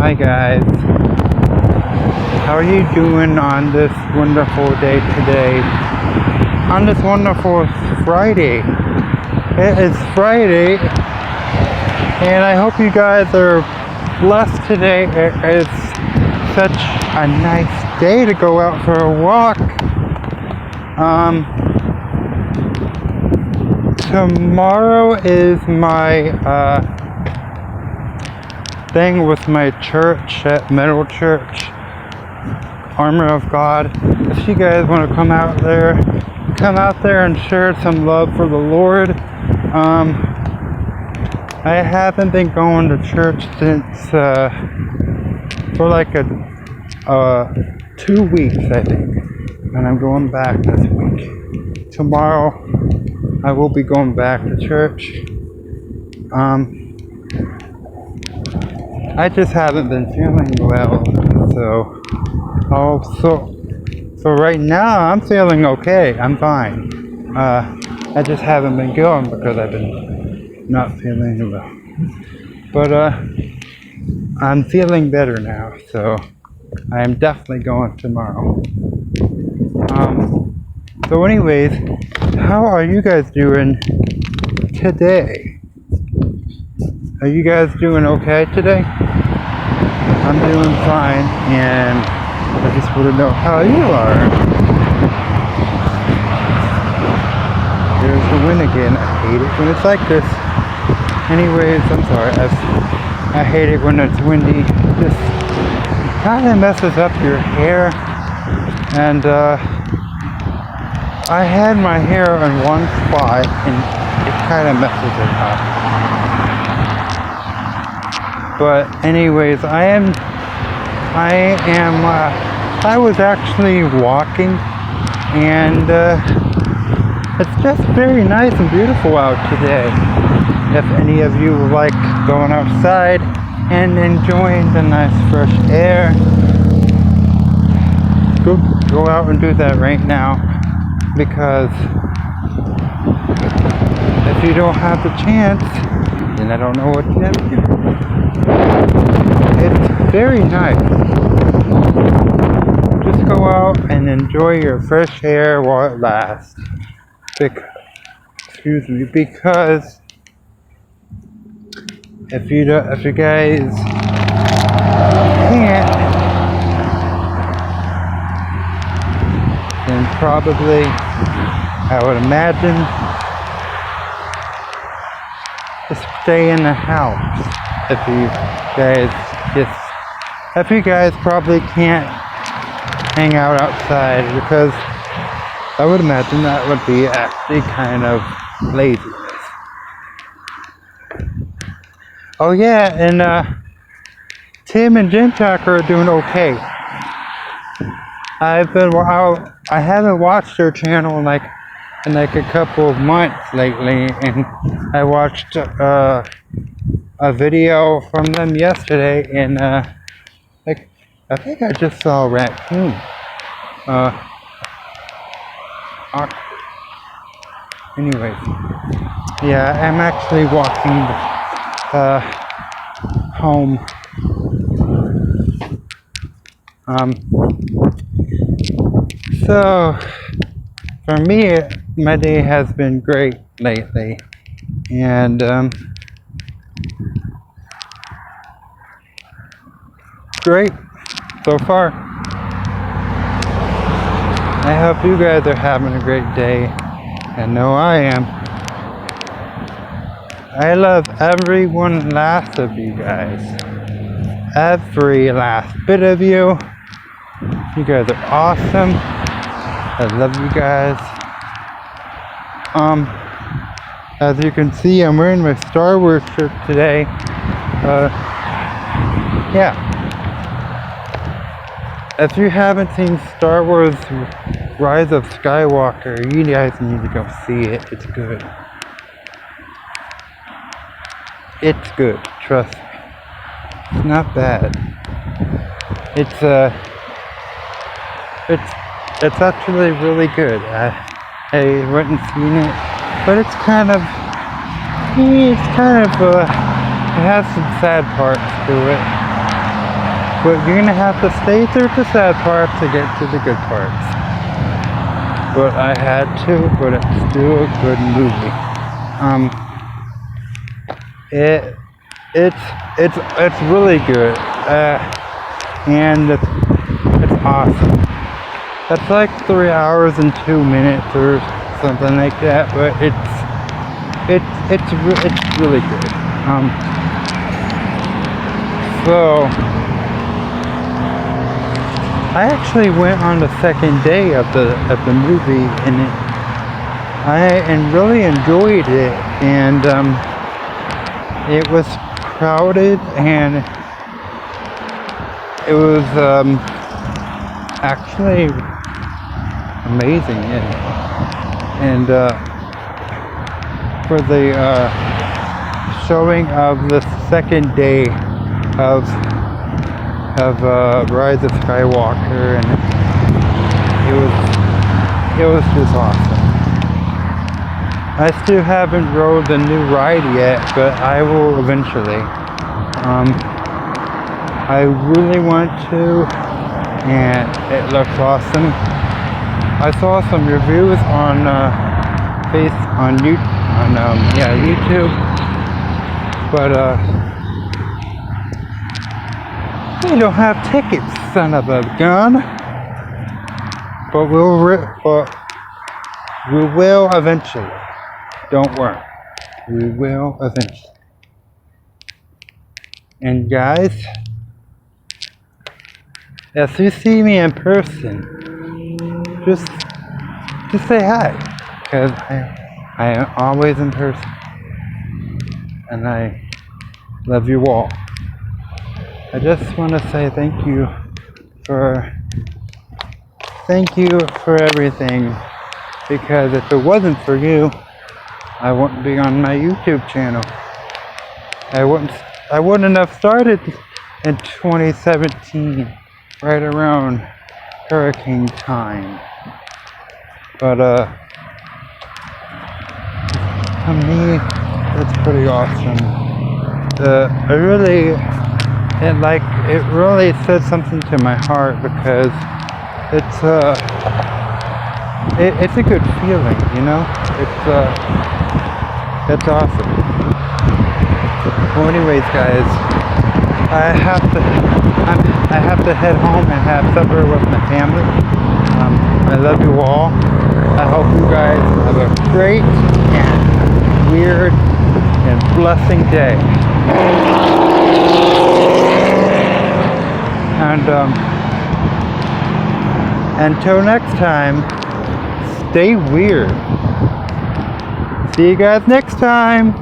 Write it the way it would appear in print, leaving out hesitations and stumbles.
Hi guys, how are you doing on this wonderful day today? On this wonderful Friday. It is Friday, and I hope you guys are blessed today. It is such a nice day to go out for a walk. Tomorrow is my thing with my church at Middle Church, Armor of God. If you guys want to come out there and share some love for the Lord. I haven't been going to church since for like 2 weeks, I think, and I'm going back this week. Tomorrow I will be going back to church. I just haven't been feeling well, so right now I'm feeling okay. I'm fine. I just haven't been going because I've been not feeling well. But I'm feeling better now, so I am definitely going tomorrow. So anyways, how are you guys doing today? Are you guys doing okay today? I'm doing fine, and I just want to know how you are. There's the wind again. I hate it when it's like this. Anyways, I'm sorry. I hate it when it's windy. It just kind of messes up your hair. And I had my hair in one spot, and it kind of messes it up. But anyways, I was actually walking, and it's just very nice and beautiful out today. If any of you like going outside and enjoying the nice fresh air, go out and do that right now, because if you don't have the chance, then I don't know what you have to do. It's very nice. Just go out and enjoy your fresh air while it lasts. Because if you guys can't, then probably, I would imagine, just stay in the house. If you guys probably can't hang out outside, because I would imagine that would be actually kind of laziness. Oh yeah, and Tim and Jim Tucker are doing okay. I haven't watched their channel in like a couple of months lately, and I watched a video from them yesterday, and I think I just saw a raccoon. Anyways, yeah, I'm actually walking home. So for me, my day has been great lately, and great so far. I hope you guys are having a great day. I know I am. I love every one last of you guys. Every last bit of you. You guys are awesome. I love you guys. As you can see, I'm wearing my Star Wars shirt today. Yeah. If you haven't seen Star Wars Rise of Skywalker, you guys need to go see it. It's good. It's good, trust me. It's not bad. It's actually really good. I went and seen it, but it has some sad parts to it. But you're gonna have to stay through the sad parts to get to the good parts. But I had to, but it's still a good movie. It's really good. And it's awesome. That's like 3 hours and 2 minutes or something like that, but it's really good. So I actually went on the second day of the movie, and I really enjoyed it, and it was crowded, and it was actually amazing, and for the showing of the second day of Rise of Skywalker, and it was just awesome. I still haven't rode the new ride yet, but I will eventually. I really want to, and it looks awesome. I saw some reviews on YouTube, but they don't have tickets, son of a gun. But we will eventually. Don't worry, we will eventually. And guys, if you see me in person, just say hi, because I am always in person, and I love you all. I just want to say thank you for everything, because if it wasn't for you, I wouldn't be on my YouTube channel. I wouldn't have started in 2017, right around hurricane time. But to me, that's pretty awesome. It really said something to my heart, because it's a good feeling, you know. It's awesome. Well, anyways, guys, I have to head home and have supper with my family. I love you all. I hope you guys have a great and weird and blessing day. And until next time, stay weird. See you guys next time.